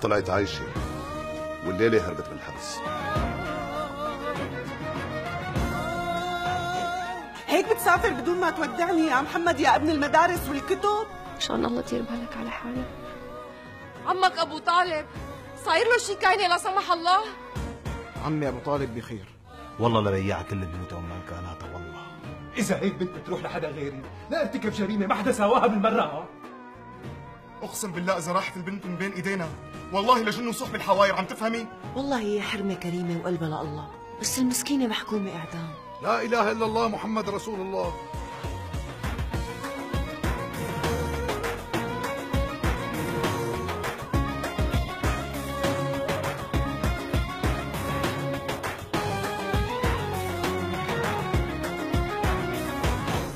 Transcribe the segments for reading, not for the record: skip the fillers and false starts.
طلعت عايشة والليلة هربت من الحبس. هيك بتسافر بدون ما تودعني يا محمد يا ابن المدارس والكتب؟ مشان الله دير بالك على حالك. عمك ابو طالب صاير له شي كاينه لا سمح الله؟ عمي ابو طالب بخير والله لبيع كل البيوت وممكاناتها والله. إذا هيك بنت بتروح لحدا غيري لا ارتكب جريمة ما حدا سواها بالمرة. اقسم بالله اذا راحت البنت من بين ايدينا والله لجن وصحب الحواير، عم تفهمي؟ والله هي حرمة كريمة وقلبها لله، بس المسكينة محكومة إعدام. لا إله إلا الله محمد رسول الله.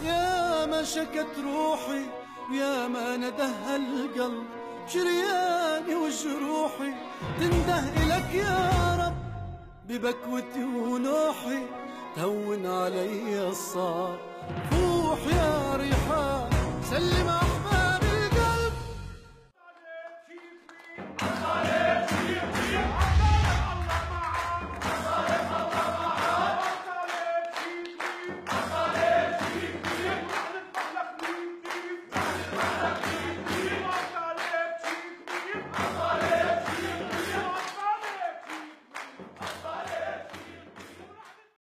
يا ما شكت روحي ويا ما ندهى القلب، شرياني وجروحي تنده إلك يا رب، ببكوتي ونوحي تهون علي الصعب. روح يا ريحان سلم أحبابي